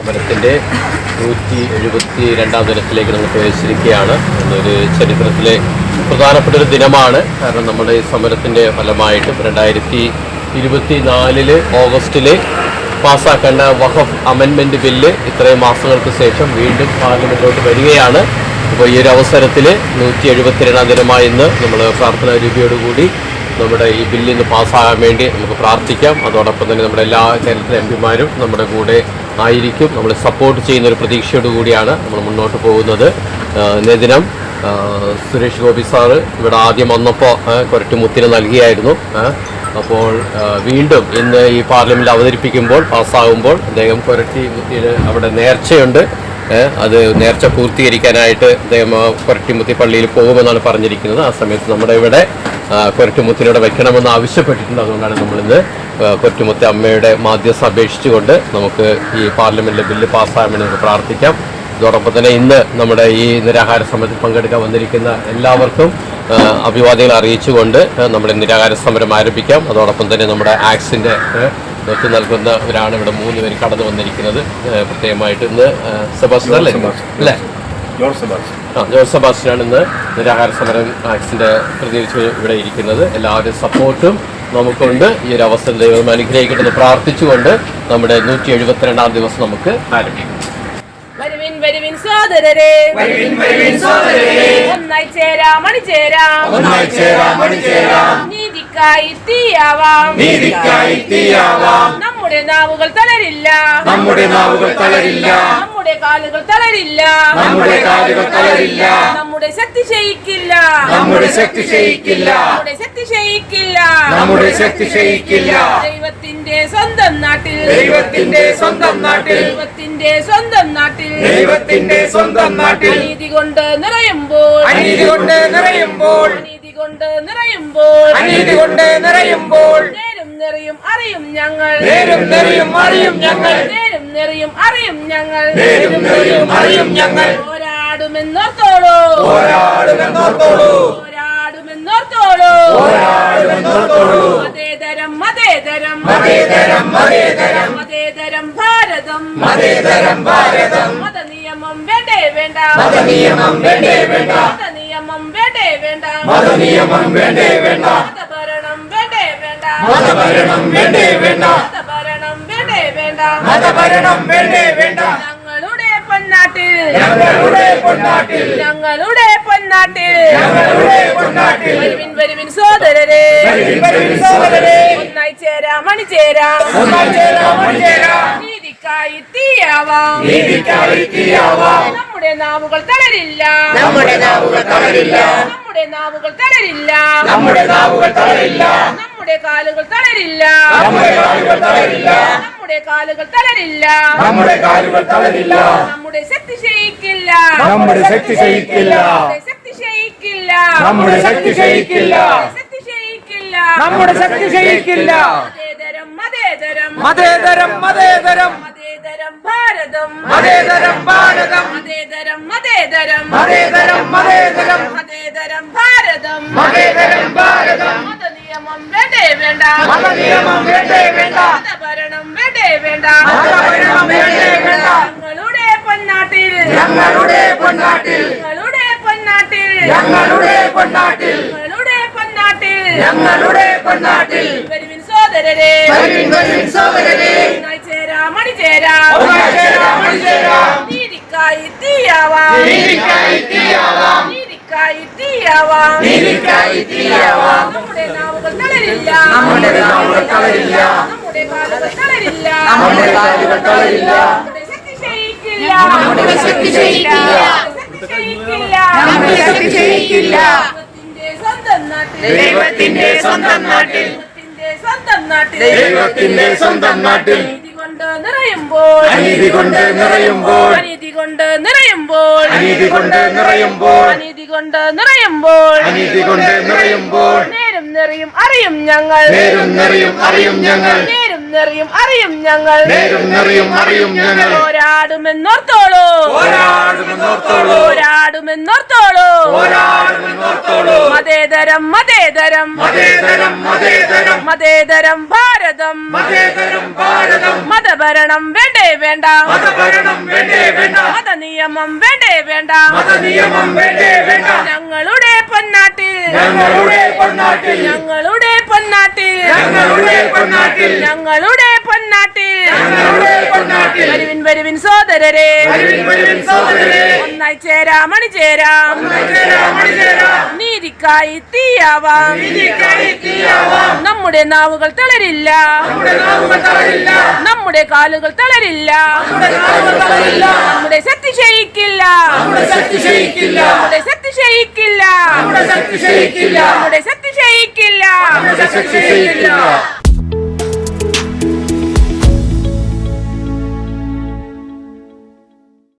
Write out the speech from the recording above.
സമരത്തിൻ്റെ 172 ദിനത്തിലേക്ക് നമ്മൾ പ്രവേശിച്ചിരിക്കുകയാണ്. ഇതൊരു ചരിത്രത്തിലെ പ്രധാനപ്പെട്ട ഒരു ദിനമാണ്. കാരണം നമ്മുടെ ഈ സമരത്തിൻ്റെ ഫലമായിട്ട് 2024 ഓഗസ്റ്റിൽ പാസ്സാക്കേണ്ട വഖഫ് അമെൻമെൻറ്റ് ബില്ല് ഇത്രയും മാസങ്ങൾക്ക് ശേഷം വീണ്ടും പാർലമെൻറ്റിലോട്ട് വരികയാണ്. അപ്പോൾ ഈ ഒരു അവസരത്തിൽ 172 ദിനമായി ഇന്ന് നമ്മൾ പ്രാർത്ഥനാ രൂപയോടുകൂടി നമ്മുടെ ഈ ബില്ല് ഇന്ന് പാസ്സാകാൻ വേണ്ടി നമുക്ക് പ്രാർത്ഥിക്കാം. അതോടൊപ്പം തന്നെ നമ്മുടെ എല്ലാ കേരളത്തിലെ എംപിമാരും നമ്മുടെ കൂടെ ആയിരിക്കും. നമ്മൾ സപ്പോർട്ട് ചെയ്യുന്ന ഒരു പ്രതീക്ഷയോടു കൂടിയാണ് നമ്മൾ മുന്നോട്ട് പോകുന്നത്. ഇന്നേ ദിനം സുരേഷ് ഗോപി സാറ് ഇവിടെ ആദ്യം വന്നപ്പോൾ കൊരട്ടുമുത്തിന് നൽകിയായിരുന്നു. അപ്പോൾ വീണ്ടും ഇന്ന് ഈ പാർലമെൻറ്റിൽ അവതരിപ്പിക്കുമ്പോൾ പാസ്സാകുമ്പോൾ അദ്ദേഹം കൊരട്ടിമുത്തിന് അവിടെ നേർച്ചയുണ്ട്. അത് നേർച്ച പൂർത്തീകരിക്കാനായിട്ട് അദ്ദേഹം കൊരട്ടിമുത്തി പള്ളിയിൽ പോകുമെന്നാണ് പറഞ്ഞിരിക്കുന്നത്. ആ സമയത്ത് നമ്മുടെ ഇവിടെ കൊരട്ടുമുത്തിനോട് വെക്കണമെന്ന് ആവശ്യപ്പെട്ടിട്ടുണ്ട്. അതുകൊണ്ടാണ് നമ്മളിന്ന് കൊരട്ടുമുത്തി അമ്മയുടെ മാധ്യസ്ഥ അപേക്ഷിച്ചുകൊണ്ട് നമുക്ക് ഈ പാർലമെൻറ്റിലെ ബില്ല് പാസ്സാകാൻ വേണ്ടി നമുക്ക് പ്രാർത്ഥിക്കാം. അതോടൊപ്പം തന്നെ ഇന്ന് നമ്മുടെ ഈ നിരാഹാര സമരത്തിൽ പങ്കെടുക്കാൻ വന്നിരിക്കുന്ന എല്ലാവർക്കും അഭിവാദ്യങ്ങൾ അറിയിച്ചുകൊണ്ട് നമ്മുടെ നിരാഹാര സമരം ആരംഭിക്കാം. അതോടൊപ്പം തന്നെ നമ്മുടെ ആക്സിൻ്റെ നേതൃത്വം നൽകുന്നവരാണ് ഇവിടെ 3 പേര് കടന്നു വന്നിരിക്കുന്നത്. പ്രത്യേകമായിട്ട് ഇന്ന് സെബാസ്റ്റ്യൻ അല്ലേ ജോർജ് സെബാസ്റ്റ്യനാണ് ഇന്ന് നിരാഹാര സമരം ആക്സിൻ്റെ പ്രതിനിധിച്ച് ഇവിടെ ഇരിക്കുന്നത്. എല്ലാവരുടെയും സപ്പോർട്ടും നമുക്കുണ്ട്. ഈ ഒരു അവസരം ദൈവം അനുഗ്രഹിക്കട്ടെന്ന് പ്രാർത്ഥിച്ചുകൊണ്ട് നമ്മുടെ 172 ദിവസം നമുക്ക് ആരംഭിക്കാം. വരുവിൻ സോദരരെ, ഒന്നായി ചേരാം അണിചേരാം, നീതിക്കായി തീയാവാം. നമ്മുടെ നാവുകൾ തളരില്ല, നമ്മുടെ കാലുകൾ തളരില്ല, നമ്മുടെ ശക്തി ക്ഷയിക്കില്ല, ദൈവത്തിന്റെ സ്വന്തം നാട്ടിൽ, അനീതി കൊണ്ട് നിറയുമ്പോൾ, നേരും നെറിയും അറിയും ഞങ്ങൾ, പോരാടുമെന്നോർത്തോളൂ, മതേതരം ഭാരതം, മതനിയമം വേണ്ടേ വേണ്ട, മതഭരണം വേണ്ടേ വേണ്ട, ഞങ്ങളുടെ പൊന്നാട്ടിൽ, വരുവിൻ സോദരരെ, ഒന്നായി ചേരാം അണിചേരാം, നീതിക്കായി തീയാവാം. നമ്മുടെ നാവുകൾ തളരില്ല, നമ്മുടെ കാലുകൾ തളരില്ല, നമ്മുടെ ശക്തി ക്ഷയിക്കില്ല, മതേതരം ഭാരതം, മതേതരം ഭാരതം, മതനിയമം വേണ്ടേ വേണ്ട, മതഭരണം വേണ്ടേ വേണ്ട, ഞങ്ങളുടെ പൊന്നാട്ടിൽ, വരുവിൻ സോദരരെ, ചേരാം നീതിക്കായി തീയാവാം, നമ്മുടെ നാവുകൾ തളരില്ല, നമ്മുടെ കാലുകൾ തളരില്ല, നമ്മുടെ ശക്തി ക്ഷയിക്കില്ല, ദൈവത്തിന്റെ സ്വന്തം നാട്ടിൽ, അനീതി കൊണ്ട് നിറയുമ്പോൾ, നേരും നെറിയും അറിയും ഞങ്ങൾ, നേരുന്നറിയും അറിയും ഞങ്ങൾ അറിയും ഞങ്ങൾ പോരാടുമെന്നോർത്തോളൂ മതേതരം മതേതരം മതേതരം ഭാരതം മതഭരണം വേണ്ടേ വേണ്ട മതനിയമം വേണ്ടേ വേണ്ട ഞങ്ങളുടെ പൊന്നാട്ടിൽ വരുവിൻ സോദരരെ ഒന്നായി ചേരാം അണിചേരാം നീതിക്കായി തീയാവാം നമ്മുടെ നാവുകൾ തളരില്ല നമ്മുടെ കാലുകൾ തളരില്ല നമ്മുടെ ശക്തി ക്ഷയിക്കില്ല നമ്മുടെ ശക്തി ക്ഷയിക്കില്ല